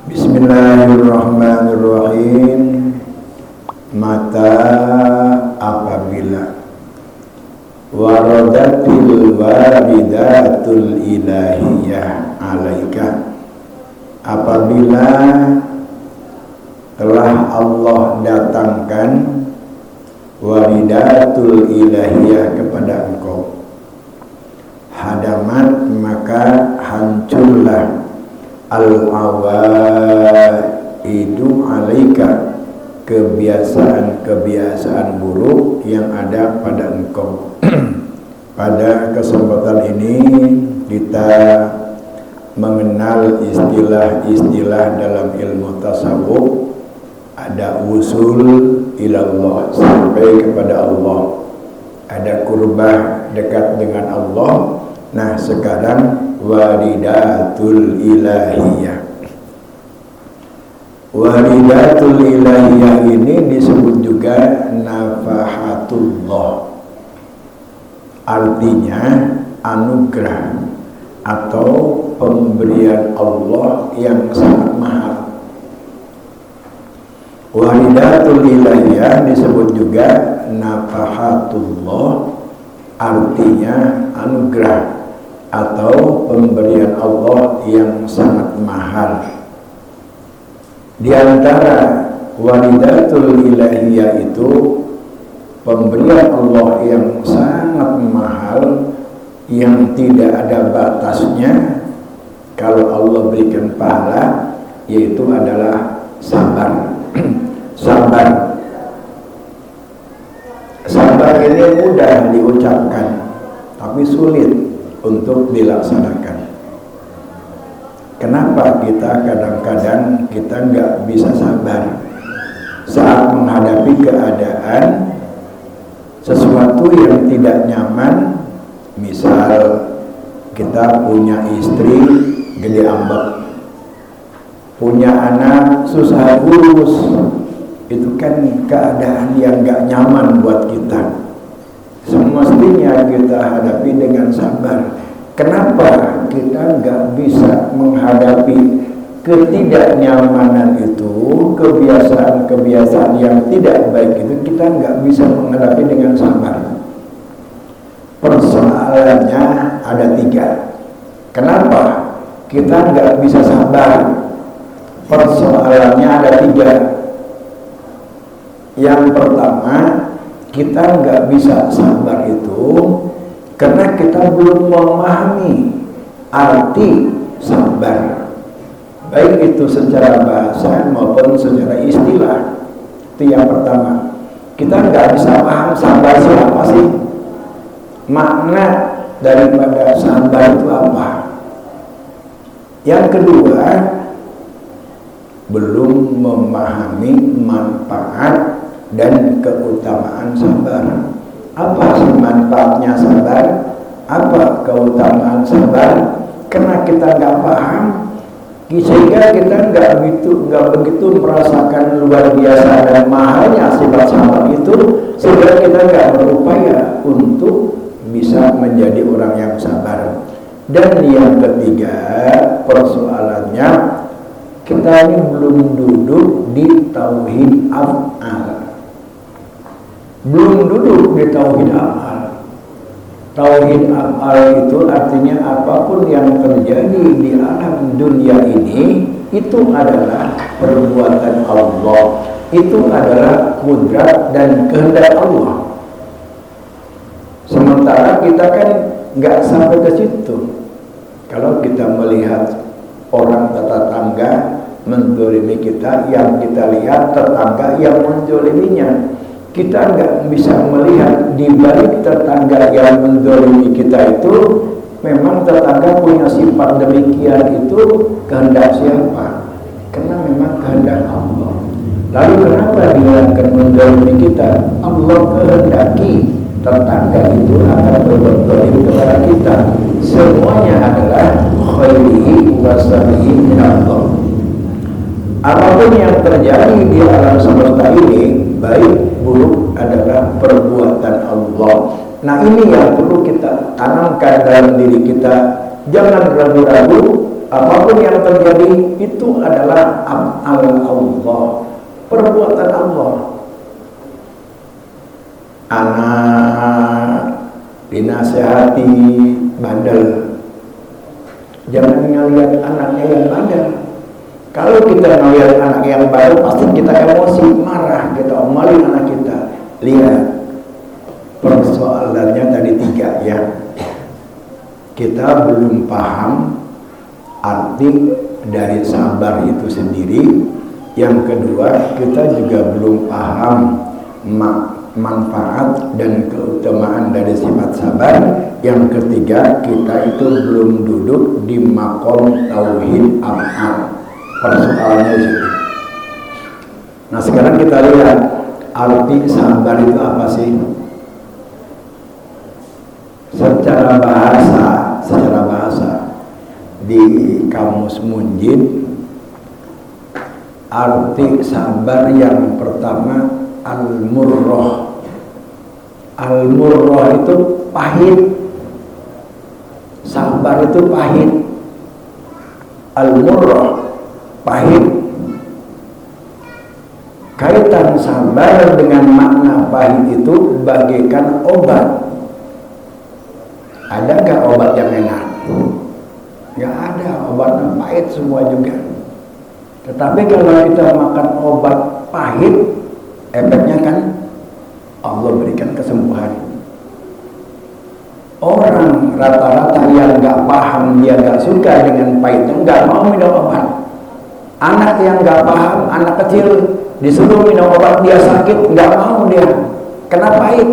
Bismillahirrahmanirrahim. Mata apabila waradatil waridatul ilahiyah alaika, apabila telah Allah datangkan waridatul ilahiyah kepada engkau, hadamat maka hancurlah al-awaidu alaika, kebiasaan-kebiasaan buruk yang ada pada engkau. Pada kesempatan ini kita mengenal istilah-istilah dalam ilmu tasawuf. Ada usul ilallah, sampai kepada Allah. Ada kurbah, dekat dengan Allah. Nah, sekarang waridatul ilahiyah. Waridatul ilahiyah ini disebut juga nafahatullah. Artinya anugerah atau pemberian Allah yang sangat mahal. Waridatul ilahiyah disebut juga nafahatullah, artinya anugerah atau pemberian Allah yang sangat mahal. Di antara waridatul ilahiyah itu pemberian Allah yang sangat mahal, yang tidak ada batasnya. Kalau Allah berikan pahala, yaitu adalah sabar. Sabar ini mudah diucapkan, tapi sulit untuk dilaksanakan. Kenapa kita kadang-kadang nggak bisa sabar saat menghadapi keadaan sesuatu yang tidak nyaman? Misal kita punya istri gede ambek, punya anak susah urus, itu kan keadaan yang nggak nyaman buat kita. Semestinya kita hadapi dengan sabar. Kenapa kita nggak bisa menghadapi ketidaknyamanan itu, kebiasaan-kebiasaan yang tidak baik itu, kita nggak bisa menghadapi dengan sabar? Persoalannya ada 3. Kenapa kita nggak bisa sabar? Persoalannya ada 3. Yang pertama, kita nggak bisa sabar itu karena kita belum memahami arti sabar, baik itu secara bahasa maupun secara istilah. Itu yang pertama. Kita nggak bisa paham sabar itu apa sih, makna daripada sabar itu apa. Yang kedua, belum memahami manfaat dan keutamaan sabar. Apa sih manfaatnya sabar? Apa keutamaan sabar? Karena kita nggak paham, sehingga kita nggak begitu merasakan luar biasa dan mahalnya sifat sabar itu, sehingga kita nggak berupaya untuk bisa menjadi orang yang sabar. Dan yang ketiga, persoalannya kita ini belum duduk di tauhid af'al. Belum duduk di tauhid af'al. Tauhid af'al itu artinya apapun yang terjadi di alam dunia ini, itu adalah perbuatan Allah. Itu adalah kudrat dan kehendak Allah. Sementara kita kan nggak sampai ke situ. Kalau kita melihat orang tetangga menzolimi kita, yang kita lihat tetangga yang menzoliminya. Kita nggak bisa melihat di balik tetangga yang menzolimi kita itu, memang tetangga punya sifat demikian, itu kehendak siapa? Karena memang kehendak Allah. Lalu kenapa dia akan menzolimi kita? Allah kehendaki tetangga itu akan berbuat zalim kepada kita. Semuanya adalah khairihi wa syarrihi min Allah. Apapun yang terjadi di alam semesta ini, baik buruk, adalah perbuatan Allah. Nah, ini yang perlu kita tanamkan dalam diri kita. Jangan ragu-ragu apapun yang terjadi itu adalah af'al Allah, perbuatan Allah. Anak dinasehati bandel, jangan ngelihat anaknya yang bandel. Kalau kita ngelihat anak yang bandel, pasti kita emosi, marah, kita omelin anak kita. Lihat, persoalannya tadi 3 ya. Kita belum paham arti dari sabar itu sendiri. Yang kedua, kita juga belum paham manfaat dan keutamaan dari sifat sabar. Yang ketiga, kita itu belum duduk di makom tauhid af'al. Persoalannya di situ. Nah, sekarang kita lihat arti sabar itu apa sih? Secara bahasa di Kamus Munjid, arti sabar yang pertama al-murrah. Al-murrah itu pahit. Sabar itu pahit. Al-murrah pahit. Kaitan sabar dengan makna pahit itu bagaikan obat. Ada nggak obat yang enak? Nggak ada, obatnya pahit semua juga. Tetapi kalau kita makan obat pahit, efeknya kan Allah berikan kesembuhan. Orang rata-rata yang nggak paham, dia nggak suka dengan pahitnya, nggak mau minum obat. Anak yang nggak paham, anak kecil disuruh minum obat, dia sakit, nggak mau dia, kena pahit.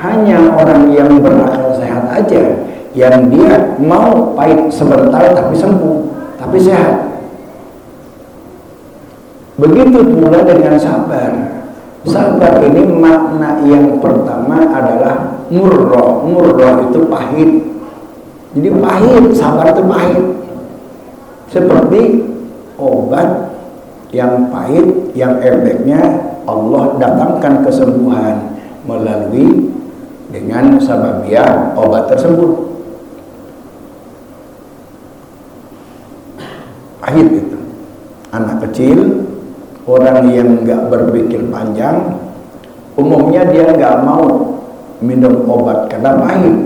Hanya orang yang berakal sehat aja yang dia mau pahit sebentar tapi sembuh, tapi sehat. Begitu pula dengan sabar. Sabar ini makna yang pertama adalah murrah. Murrah itu pahit. Jadi pahit, sabar itu pahit. Seperti obat yang pahit, yang efeknya Allah datangkan kesembuhan melalui dengan sababiah obat tersebut. Pahit itu. Anak kecil, orang yang nggak berpikir panjang, umumnya dia nggak mau minum obat karena pahit.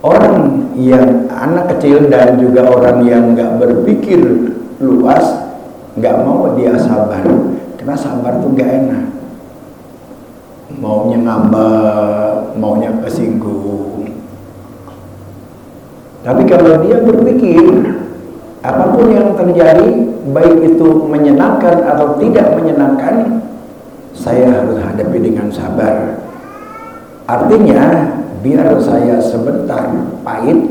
Orang yang anak kecil dan juga orang yang nggak berpikir luas, nggak mau dia sabar, karena sabar tuh nggak enak. Maunya ngambek, maunya kesinggung. Tapi kalau dia berpikir, apapun yang terjadi, baik itu menyenangkan atau tidak menyenangkan, saya harus hadapi dengan sabar. Artinya, biar saya sebentar pahit,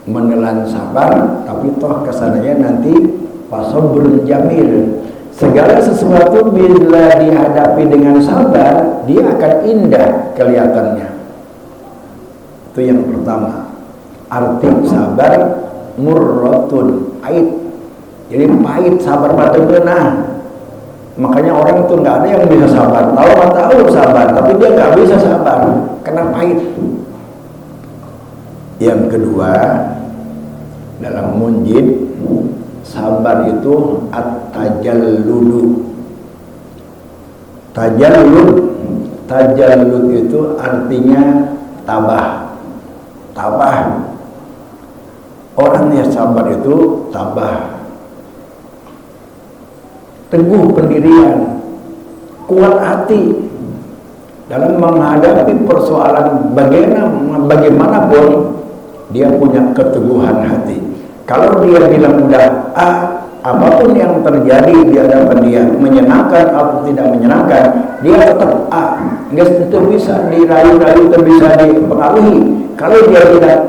menelan sabar, tapi toh kesananya nanti fasabrun jamil. Segala sesuatu bila dihadapi dengan sabar, dia akan indah kelihatannya. Itu yang pertama. Arti sabar murratun, pahit. Jadi pahit, sabar betul. Nah, makanya orang itu nggak ada yang bisa sabar. Tahu sabar, tapi dia nggak bisa sabar karena pahit. Yang kedua, dalam Munjid, sabar itu at-tajallud. Tajallud itu artinya tabah. Orang yang sabar itu tabah, teguh pendirian, kuat hati dalam menghadapi persoalan bagaimanapun, dia punya keteguhan hati. Kalau dia bilang udah apapun yang terjadi di hadapan dia, menyenangkan atau tidak menyenangkan, dia tetap nggak itu bisa dirayu-rayu, itu bisa dipengaruhi. Kalau dia bilang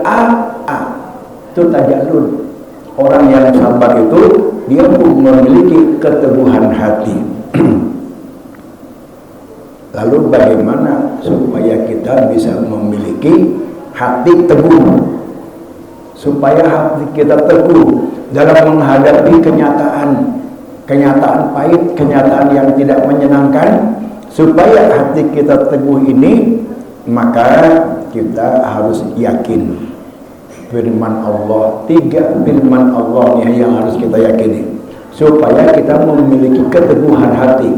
itu tajallud. Orang yang sabar itu dia pun memiliki keteguhan hati. Lalu bagaimana supaya kita bisa memiliki hati teguh? Supaya hati kita teguh dalam menghadapi kenyataan pahit, kenyataan yang tidak menyenangkan. Supaya hati kita teguh ini, maka kita harus yakin firman Allah. 3 firman Allah nih yang harus kita yakini supaya kita memiliki keteguhan hati.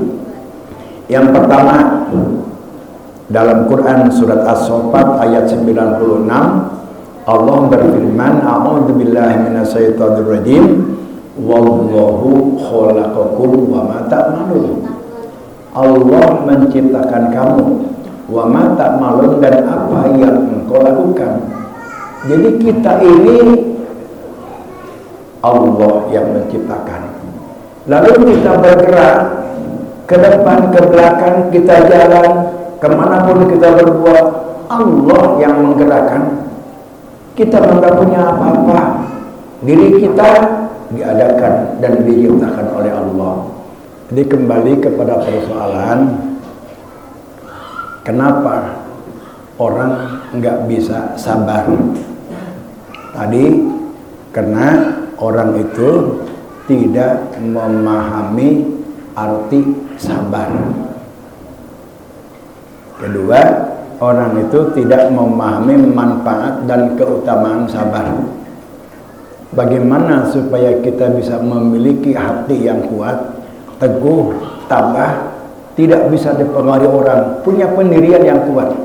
Yang pertama, dalam Quran surat As-Saffat ayat 96, Allah berfirman, a'udzubillahi minasyaitonir rajim, wallahu khalaqakum wa ma ta'malun. Allah menciptakan kamu, wa ma ta'malun, dan apa yang engkau lakukan. Jadi kita ini Allah yang menciptakan. Lalu kita bergerak ke depan, ke belakang, kita jalan kemanapun kita berbuat, Allah yang menggerakkan. Kita tidak punya apa-apa. Diri kita diadakan dan diciptakan oleh Allah. Jadi kembali kepada persoalan, kenapa orang nggak bisa sabar? Tadi karena orang itu tidak memahami arti sabar. Kedua, orang itu tidak memahami manfaat dan keutamaan sabar. Bagaimana supaya kita bisa memiliki hati yang kuat, teguh, tabah, tidak bisa dipengaruhi orang, punya pendirian yang kuat.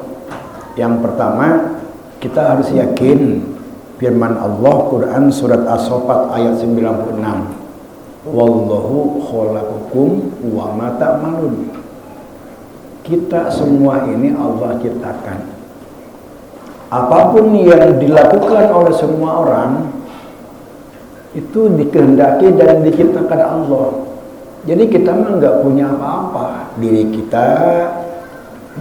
Yang pertama, kita harus yakin firman Allah Quran surat As-Saffat ayat 96. Wallahu khalaqakum wa ma ta'malun. Kita semua ini Allah ciptakan. Apapun yang dilakukan oleh semua orang itu dikehendaki dan diciptakan Allah. Jadi kita mah nggak punya apa-apa. Diri kita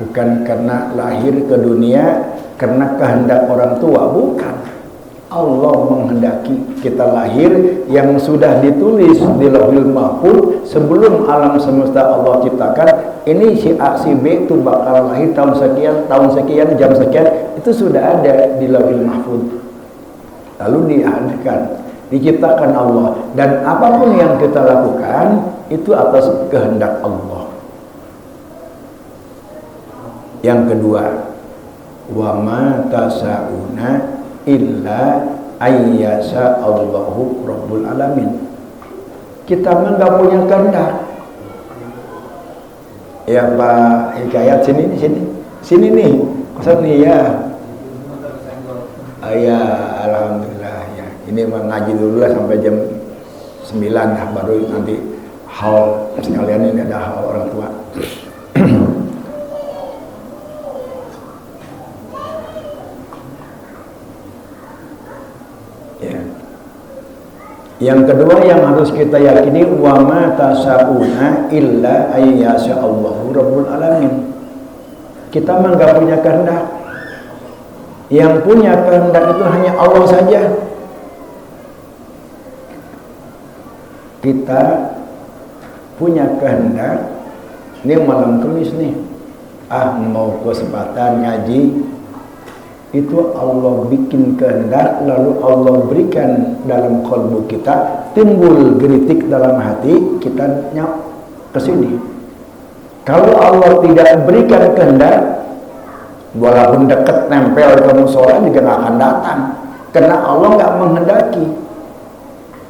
bukan karena lahir ke dunia karena kehendak orang tua, bukan. Allah menghendaki kita lahir yang sudah ditulis di Lauhul Mahfuz sebelum alam semesta Allah ciptakan. Ini si A si B itu bakal lahir tahun sekian, jam sekian, itu sudah ada di Lauhul Mahfuz. Lalu dihadirkan, diciptakan Allah, dan apapun yang kita lakukan itu atas kehendak Allah. Yang kedua, wa ma tasa'una illa ayyasha Allahu Rabbul Alamin. Kita mah nggak punya kehendak. Ya Pak Hikayat, sini nih, kosan nih ya. Ya alhamdulillah ya. Ini mengaji dulu lah sampai jam 9 lah, baru nanti hal sekalian ini ada hal orang tua. Yang kedua yang harus kita yakini, wa ma tasa'una illa ayyasha Allahu Rabbul Alamin. Kita mah enggak punya kehendak. Yang punya kehendak itu hanya Allah saja. Kita punya kehendak. Ini malam Kamis nih. Mau kesempatan ngaji. Itu Allah bikin kehendak, lalu Allah berikan dalam kalbu kita, timbul geritik dalam hati, kita nyap ke sini. Kalau Allah tidak berikan kehendak, walaupun dekat nempel ke musola juga nggak akan datang, karena Allah nggak menghendaki.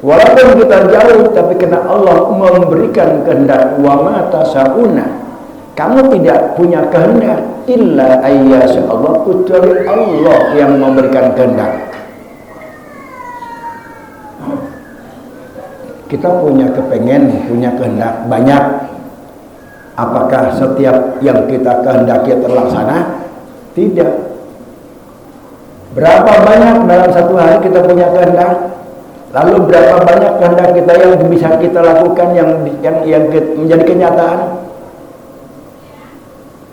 Walaupun kita jauh, tapi karena Allah memberikan kehendak, wa ma tasa'una, kamu tidak punya kehendak illa ayyasha Allah, kecuali Allah yang memberikan kehendak. Kita punya kepengen, punya kehendak banyak. Apakah setiap yang kita kehendaki terlaksana? Tidak. Berapa banyak dalam satu hari kita punya kehendak? Lalu berapa banyak kehendak kita yang bisa kita lakukan yang menjadi kenyataan?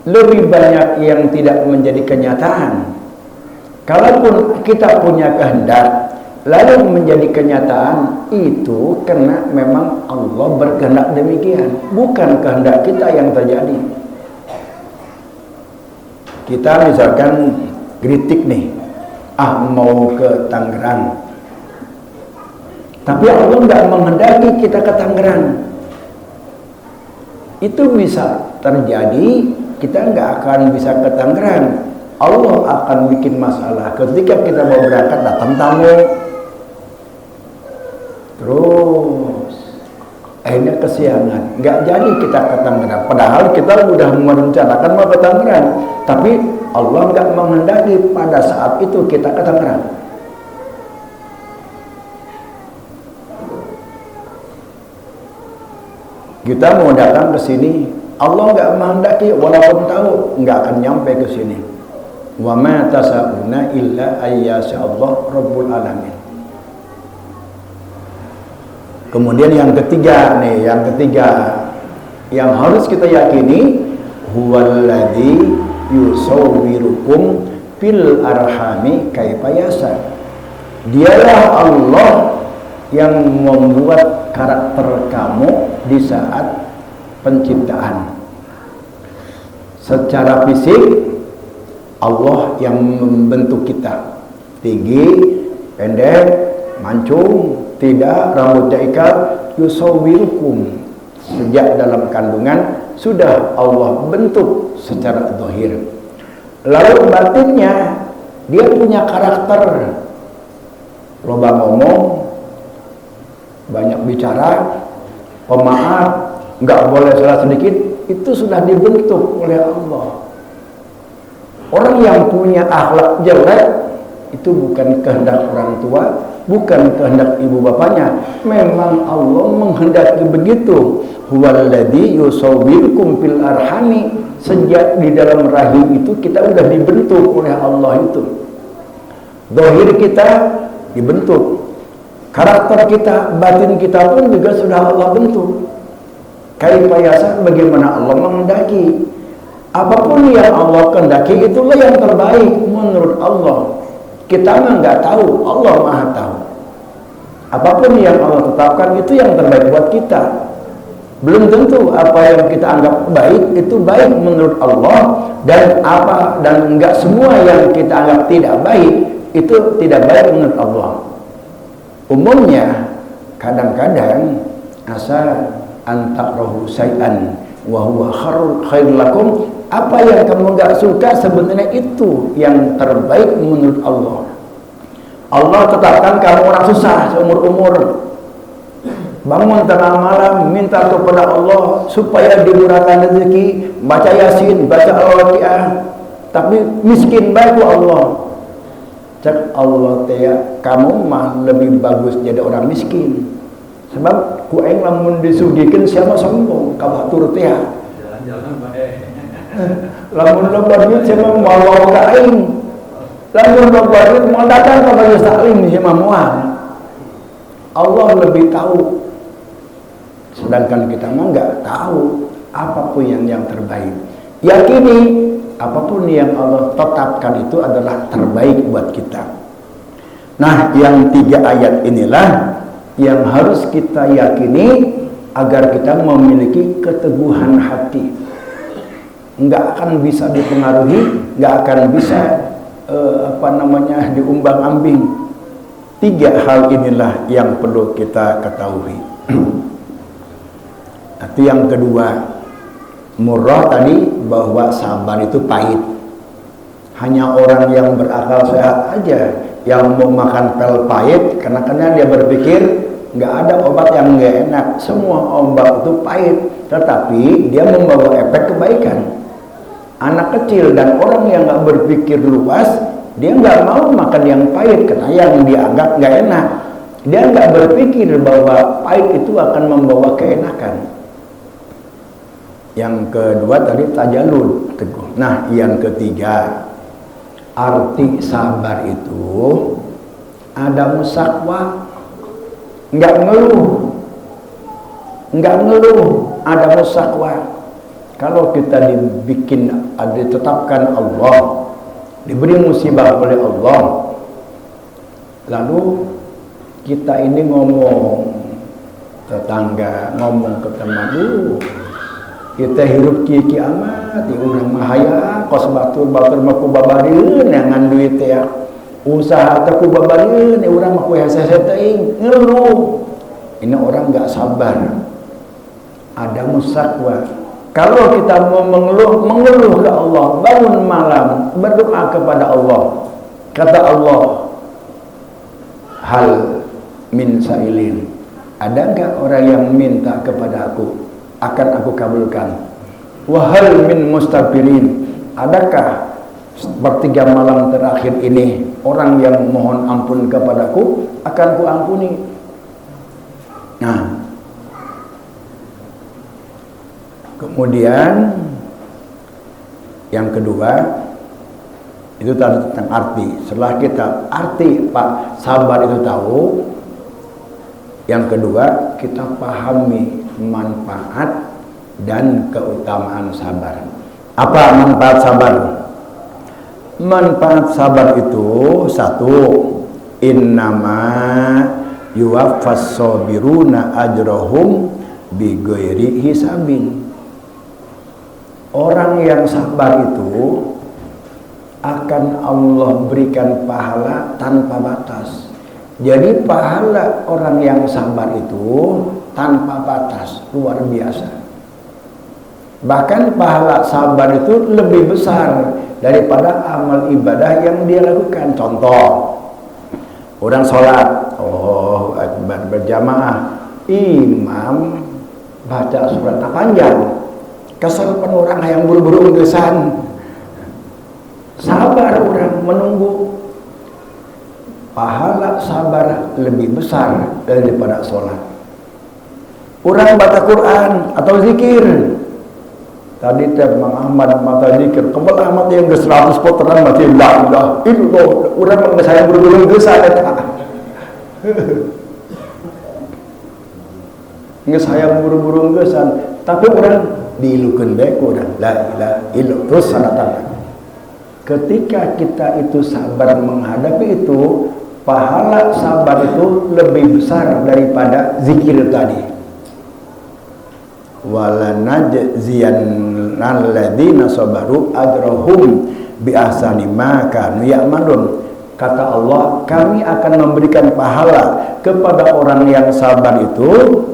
Lebih banyak yang tidak menjadi kenyataan. Kalaupun kita punya kehendak lalu menjadi kenyataan, itu karena memang Allah berkehendak demikian, bukan kehendak kita yang terjadi. Kita misalkan kritik nih, mau ke Tangerang, tapi Allah nggak menghendaki kita ke Tangerang. Itu bisa terjadi, kita nggak akan bisa ke Tangerang. Allah akan bikin masalah ketika kita mau berangkat datang tamu. Terus akhirnya kesiangan, nggak jadi kita ke Tangerang. Padahal kita sudah merencanakan mau ke Tangerang, tapi Allah nggak menghendaki pada saat itu kita ke Tangerang. Kita mau datang ke sini, Allah nggak menghendaki, walaupun tahu nggak akan nyampe ke sini. Wa ma tasabuna illa ayyasha Allah Rabbul Alamin. Kemudian yang ketiga yang harus kita yakini, huwallazi yusawwirukum fil arhami kaifa yasha. Dialah Allah yang membuat karakter kamu di saat penciptaan. Secara fisik Allah yang membentuk kita, tinggi, pendek, mancung, tidak, rambutnya ikat. Yusawwirukum, sejak dalam kandungan sudah Allah bentuk secara zahir. Lalu batinnya dia punya karakter, loba ngomong, banyak bicara, pemaaf, nggak boleh salah sedikit, itu sudah dibentuk oleh Allah. Orang yang punya akhlak jelek itu bukan kehendak orang tua, bukan kehendak ibu bapaknya, memang Allah menghendaki begitu. Huwallazi yusawwirukum fil arhami, sejak di dalam rahim itu kita sudah dibentuk oleh Allah itu. Zahir kita dibentuk, karakter kita, batin kita pun juga sudah Allah bentuk. Kaifa yasha, bagaimana Allah menghendaki. Apapun yang Allah kehendaki itulah yang terbaik menurut Allah. Kita mah nggak tahu, Allah Maha tahu. Apapun yang Allah tetapkan itu yang terbaik buat kita. Belum tentu apa yang kita anggap baik itu baik menurut Allah, dan enggak semua yang kita anggap tidak baik itu tidak baik menurut Allah. Umumnya kadang-kadang asa antakrahu syai'an wa huwa khairul lakum, apa yang kamu enggak suka sebenarnya itu yang terbaik menurut Allah. Allah tetapkan kamu orang susah seumur-umur, bangun tengah malam minta kepada Allah supaya dimurahkan rezeki, baca Yasin, baca Al-Waqiah, tapi miskin baik Allah. Cek Allah teh, kamu mah lebih bagus jadi orang miskin. Sebab ku aing lamun disugikeun siapa sombong ka batur teh. Jalan-jalan bae. Lamun loba duit siapa mau ka aing. Lamun loba duit mau datang ka majelis taklim siapa moal. Allah lebih tahu. Sedangkan kita mah enggak tahu apapun yang terbaik. Yakini apapun yang Allah tetapkan itu adalah terbaik buat kita. Nah, yang 3 ayat inilah yang harus kita yakini agar kita memiliki keteguhan hati. Enggak akan bisa dipengaruhi, enggak akan bisa diumbang-ambing. 3 hal inilah yang perlu kita ketahui. Itu yang kedua. Murrah tadi bahwa sabar itu pahit. Hanya orang yang berakal sehat aja yang mau makan pel pahit, karena dia berpikir nggak ada obat yang nggak enak, semua obat itu pahit, tetapi dia membawa efek kebaikan. Anak kecil dan orang yang nggak berpikir luas, dia nggak mau makan yang pahit karena yang dianggap nggak enak. Dia nggak berpikir bahwa pahit itu akan membawa keenakan. Yang kedua tadi tajalud, teguh. Nah, yang ketiga, arti sabar itu ada musakwa, enggak ngeluh, ada musakwa. Kalau kita ditetapkan Allah, diberi musibah oleh Allah, lalu kita ini ngomong tetangga, ngomong ke teman, kita hirup kieu amat, urang mah haya kos batur mah ku babarieun ngan duit teh. Usaha teh ku babarieun, urang mah ku hese-hese teuing, ngeluh. Ini orang enggak sabar. Ada musakwa. Kalau kita mau mengeluh ke Allah, bangun malam, berdoa kepada Allah. Kata Allah, hal min sa'ilin, ada enggak orang yang minta kepada aku, akan aku kabulkan. Wahal min mustaghfirin, adakah sepertiga malam terakhir ini orang yang mohon ampun kepadaku, akan ku ampuni. Nah, kemudian yang kedua itu tadi tentang arti. Setelah kita arti Pak sabar itu tahu, yang kedua kita pahami manfaat dan keutamaan sabar. Apa manfaat sabar? Manfaat sabar itu satu, innama yuwaffas sabiruna ajrahum bighairi hisabin. Orang yang sabar itu akan Allah berikan pahala tanpa batas. Jadi pahala orang yang sabar itu tanpa batas, luar biasa. Bahkan pahala sabar itu lebih besar daripada amal ibadah yang dia lakukan. Contoh, orang sholat, oh akbar berjamaah, imam baca surat panjang, kesel orang yang buru-buru ngegesan, sabar orang menunggu, pahala sabar lebih besar daripada sholat. Orang baca Quran atau zikir, tadi Mang Ahmad mata zikir, kebelah mati yang ke 100 putaran mati la ilaha illallah, orang saya buru-buru ngegesan nggak saya buru-buru ngegesan, tapi orang diilukeun bae ku urang la ilaha illallah terus sanatan. Ketika kita itu sabar menghadapi itu, pahala sabar itu lebih besar daripada zikir tadi. Walanajziyannal ladzina sabaru ajrahum bi ahsani ma kanu ya'malun. Kata Allah, kami akan memberikan pahala kepada orang yang sabar itu,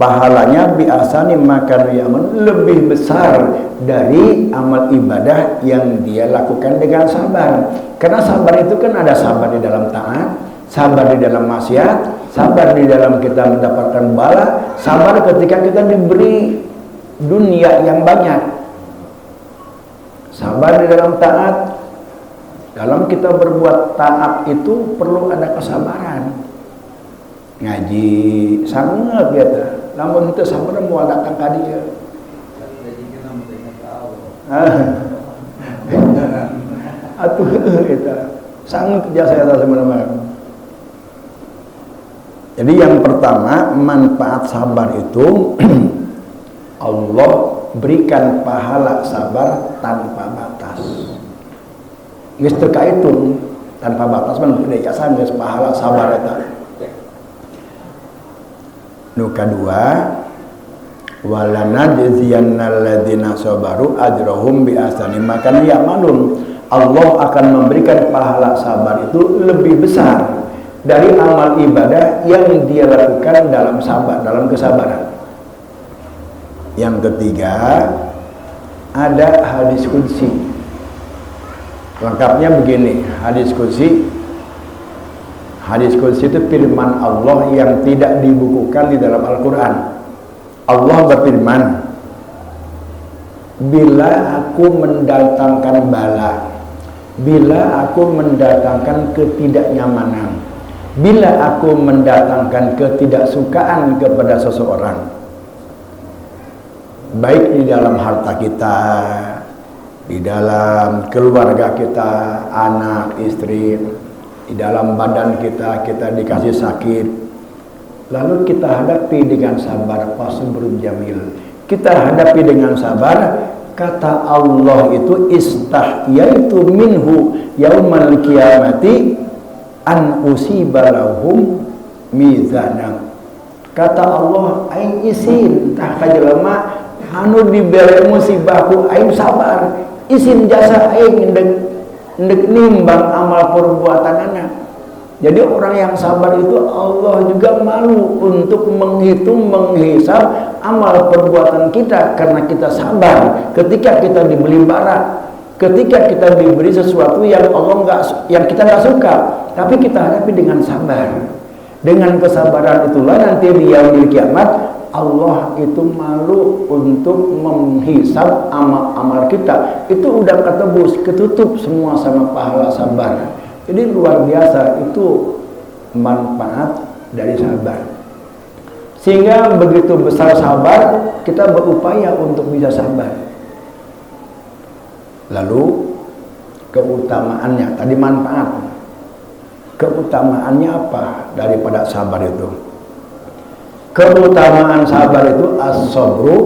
pahalanya bi ahsani ma kanu ya'malun, lebih besar dari amal ibadah yang dia lakukan dengan sabar. Karena sabar itu kan ada sabar di dalam taat, sabar di dalam maksiat, sabar di dalam kita mendapatkan bala, sabar ketika kita diberi dunia yang banyak, sabar di dalam taat. Dalam kita berbuat taat itu perlu ada kesabaran. Ngaji sangat biasa, namun itu sabar mau datang ka dieu. Atuh eta sangat jasa eta sebenarnya. Jadi yang pertama, manfaat sabar itu Allah berikan pahala sabar tanpa batas. Geus teu kahitung tanpa batas mah beda jasa geus pahala sabar eta. Nu kadua, walanajziyannal ladzina sabaru ajrahum bi ahsani ma kanu ya'malun. Allah akan memberikan pahala sabar itu lebih besar dari amal ibadah yang dia lakukan dalam sabar, dalam kesabaran. Yang ketiga, ada hadis qudsi. Lengkapnya begini, hadis qudsi itu firman Allah yang tidak dibukukan di dalam Al-Quran. Allah berfirman, bila aku mendatangkan bala, bila aku mendatangkan ketidaknyamanan, bila aku mendatangkan ketidaksukaan kepada seseorang, baik di dalam harta kita, di dalam keluarga kita, anak, istri, di dalam badan kita, kita dikasih sakit, lalu kita hadapi dengan sabar, fasbrun jamil, kita hadapi dengan sabar. Kata Allah itu, istahyaitu minhu yaumal qiyamati an usiba lahum mizanan. Kata Allah, aing izin tah ka jelema anu dibere musibahku, aing sabar, izin jasa aing ndek nimbang amal perbuatanana. Jadi orang yang sabar itu Allah juga malu untuk menghitung, menghisab amal perbuatan kita karena kita sabar ketika kita dibeli bara, ketika kita diberi sesuatu yang yang kita nggak suka, tapi kita hadapi dengan sabar. Dengan kesabaran itulah nanti di yaumil kiamat Allah itu malu untuk menghisab amal-amal kita. Itu udah ketebus, ketutup semua sama pahala sabar. Jadi luar biasa itu manfaat dari sabar. Sehingga begitu besar sabar, kita berupaya untuk bisa sabar. Lalu keutamaannya, tadi manfaat. Keutamaannya apa daripada sabar itu? Keutamaan sabar itu as-sabru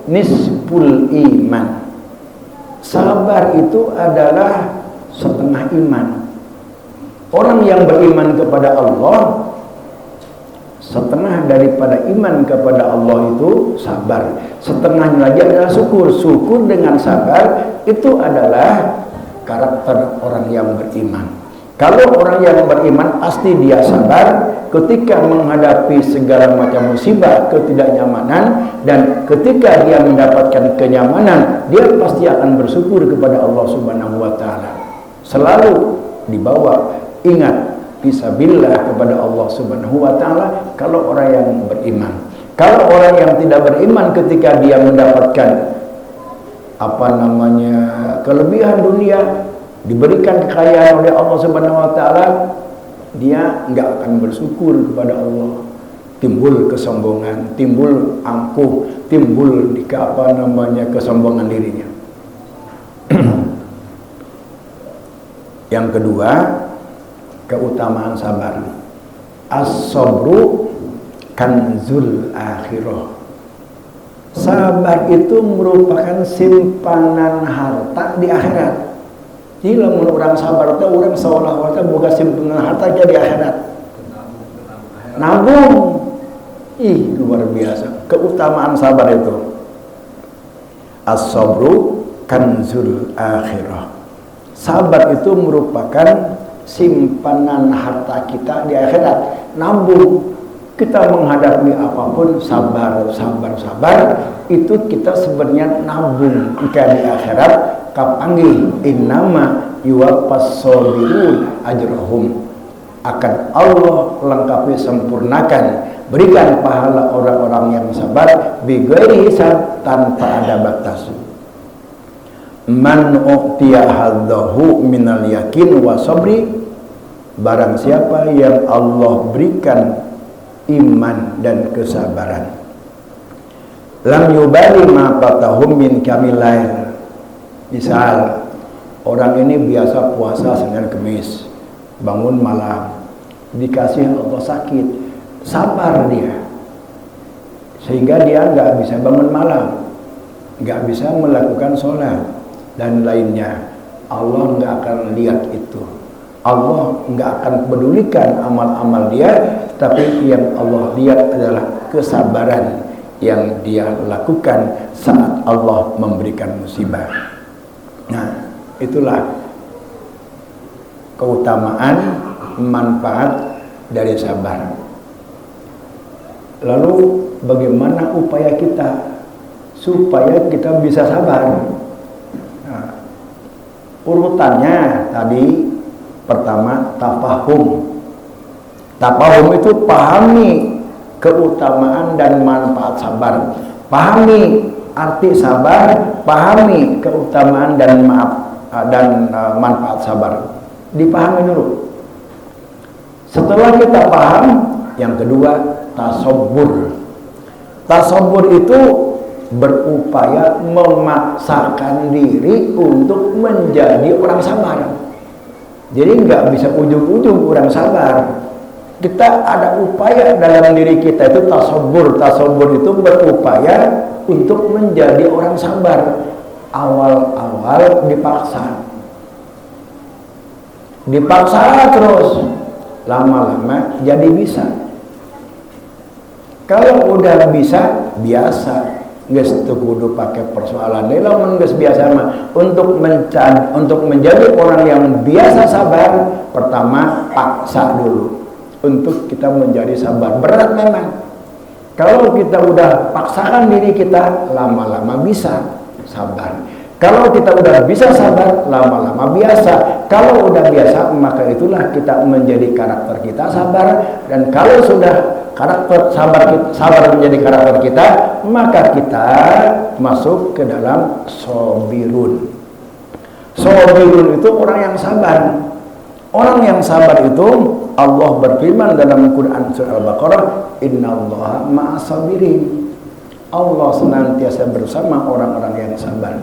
nisful iman. Sabar itu adalah setengah iman. Orang yang beriman kepada Allah, setengah daripada iman kepada Allah itu sabar. Setengahnya lagi adalah syukur. Syukur dengan sabar itu adalah karakter orang yang beriman. Kalau orang yang beriman pasti dia sabar ketika menghadapi segala macam musibah, ketidaknyamanan, dan ketika dia mendapatkan kenyamanan, dia pasti akan bersyukur kepada Allah Subhanahu wa taala. Selalu dibawa ingat fisabilillah kepada Allah Subhanahu wa taala kalau orang yang beriman. Kalau orang yang tidak beriman ketika dia mendapatkan kelebihan dunia, diberikan kekayaan oleh Allah Subhanahu wa taala, dia enggak akan bersyukur kepada Allah. Timbul kesombongan, timbul angkuh, timbul kesombongan dirinya. Yang kedua, keutamaan sabar. As-sabru kanzul akhirah. Sabar itu merupakan simpanan harta di akhirat. Jadi lamun orang sabar itu orang seolah-olah boga simpanan harta di akhirat. Nabung. Luar biasa. Keutamaan sabar itu. As-sabru kanzul akhirah. Sabar itu merupakan simpanan harta kita di akhirat. Nabung. Kita menghadapi apapun sabar. Itu kita sebenarnya nabung. Jika di akhirat kapanggih innama yuwaffas sabirun ajrahum, akan Allah lengkapi sempurnakan, berikan pahala orang-orang yang sabar bighairi hisab, tanpa ada batas. Man u'tiya haddahu minal yakin wa sabri, barang siapa yang Allah berikan iman dan kesabaran, lam yubali ma fatahum min kamilail. Misal orang ini biasa puasa Senin Kemis, bangun malam, dikasih Allah sakit, sabar dia, sehingga dia nggak bisa bangun malam, nggak bisa melakukan sholat dan lainnya. Allah nggak akan lihat itu. Allah nggak akan pedulikan amal-amal dia, tapi yang Allah lihat adalah kesabaran yang dia lakukan saat Allah memberikan musibah. Nah, itulah keutamaan manfaat dari sabar. Lalu bagaimana upaya kita supaya kita bisa sabar? Nah, urutannya tadi, pertama tafahum. Tafahum itu pahami keutamaan dan manfaat sabar. Pahami arti sabar, pahami keutamaan dan manfaat sabar. Dipahami dulu. Setelah kita paham, yang kedua tasabbur. Tasabbur itu berupaya memaksakan diri untuk menjadi orang sabar. Jadi nggak bisa ujung-ujung orang sabar. Kita ada upaya dalam diri kita itu tasabbur. Tasabbur itu berupaya untuk menjadi orang sabar. Awal-awal dipaksa terus, lama-lama jadi bisa. Kalau udah bisa, biasa. Geus teu kudu pakai persoalan deui, lamun geus biasa mah untuk menjadi orang yang biasa sabar, pertama paksa dulu untuk kita menjadi sabar. Berat memang. Kalau kita udah paksakan diri kita, lama-lama bisa sabar. Kalau kita udah bisa sabar, lama-lama biasa. Kalau udah biasa, maka itulah kita menjadi karakter kita sabar. Dan kalau sudah karakter sabar menjadi karakter kita, maka kita masuk ke dalam sobirun. Sobirun itu orang yang sabar. Orang yang sabar itu Allah berfirman dalam Quran surah Al-Baqarah, Innallaha ma'as sabirin. Allah senantiasa bersama orang-orang yang sabar.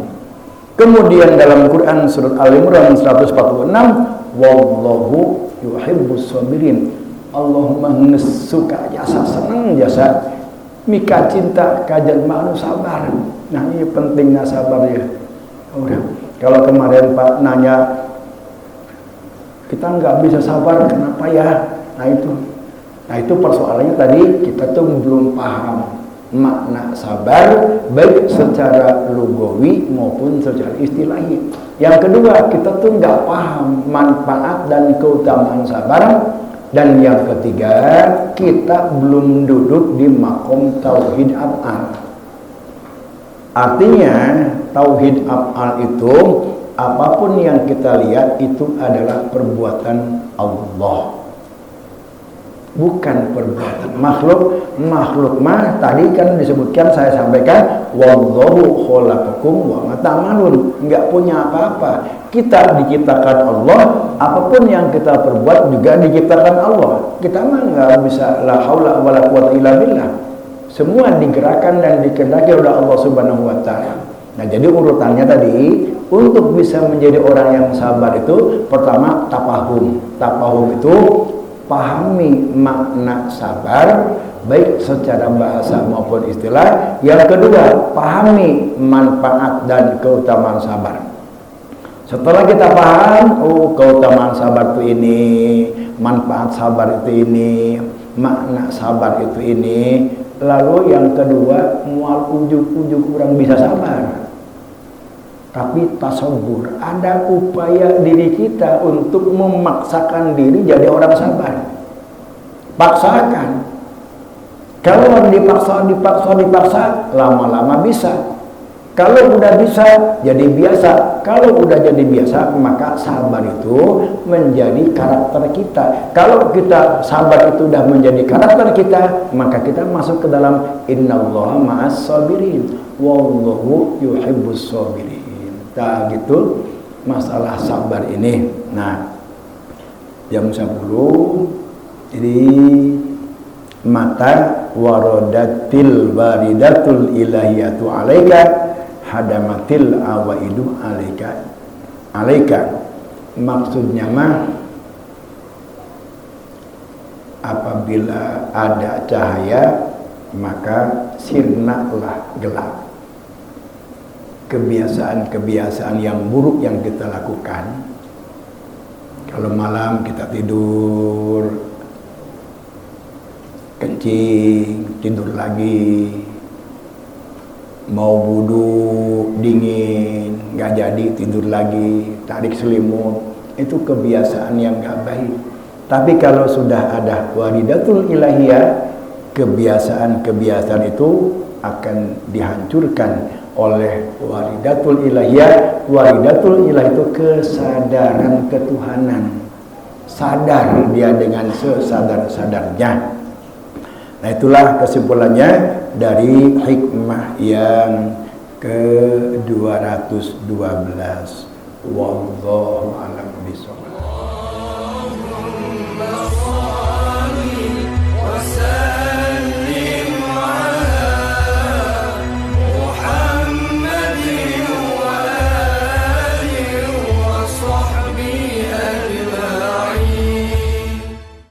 Kemudian dalam Quran surat Al-Imran 146, wallahu yuhibbus sabirin. Allahumma suka jasa, senang jasa, mika cinta kajian maknu sabar. Nah ini pentingnya sabar ya. Udah. Kalau kemarin Pak nanya, kita nggak bisa sabar, kenapa ya? Nah itu persoalannya tadi kita tuh belum paham makna sabar baik secara lugawi maupun secara istilahi. Yang kedua, kita tuh nggak paham manfaat dan keutamaan sabar. Dan yang ketiga, kita belum duduk di makom tauhid af'al. Artinya tauhid af'al itu apapun yang kita lihat itu adalah perbuatan Allah, bukan perbuatan makhluk. Makhluk mah tadi kan disebutkan, saya sampaikan, wallahu khalaqakum wa ma ta'malun, enggak punya apa-apa. Kita diciptakan Allah, apapun yang kita perbuat juga diciptakan Allah. Kita mah enggak bisa la haula wala quwata illa billah. Semua digerakkan dan dikehendaki oleh Allah Subhanahu wa taala. Nah, jadi urutannya tadi, untuk bisa menjadi orang yang sabar itu pertama tafahum. Tafahum itu pahami makna sabar baik secara bahasa maupun istilah. Yang kedua, pahami manfaat dan keutamaan sabar. Setelah kita paham, oh keutamaan sabar itu ini, manfaat sabar itu ini, makna sabar itu ini, lalu yang kedua, mual ujuk-ujuk orang bisa sabar. Tapi tasawur, ada upaya diri kita untuk memaksakan diri jadi orang sabar. Paksakan. Kalau dipaksa, lama-lama bisa. Kalau udah bisa, jadi biasa. Kalau udah jadi biasa, maka sabar itu menjadi karakter kita. Kalau kita sabar itu udah menjadi karakter kita, maka kita masuk ke dalam Innallaha ma'as sabirin, wallahu yuhibbus sabirin. Nah gitu masalah sabar ini. Nah jam 10 jadi mata warodatil waridatul ilahiyatu alaika hadamatil awaidu alaika. Maksudnya mah apabila ada cahaya maka sirnalah gelap. Kebiasaan-kebiasaan yang buruk yang kita lakukan, kalau malam kita tidur kencing, tidur lagi, mau wudu dingin, nggak jadi tidur lagi, tarik selimut, itu kebiasaan yang nggak baik. Tapi kalau sudah ada waridatul ilahiyah, kebiasaan-kebiasaan itu akan dihancurkan oleh waridatul ilahiyah. Waridatul ilah itu kesadaran ketuhanan, sadar dia dengan sesadar-sadarnya. Nah itulah kesimpulannya dari hikmah yang ke-212. Wallahu a'lam bishawab.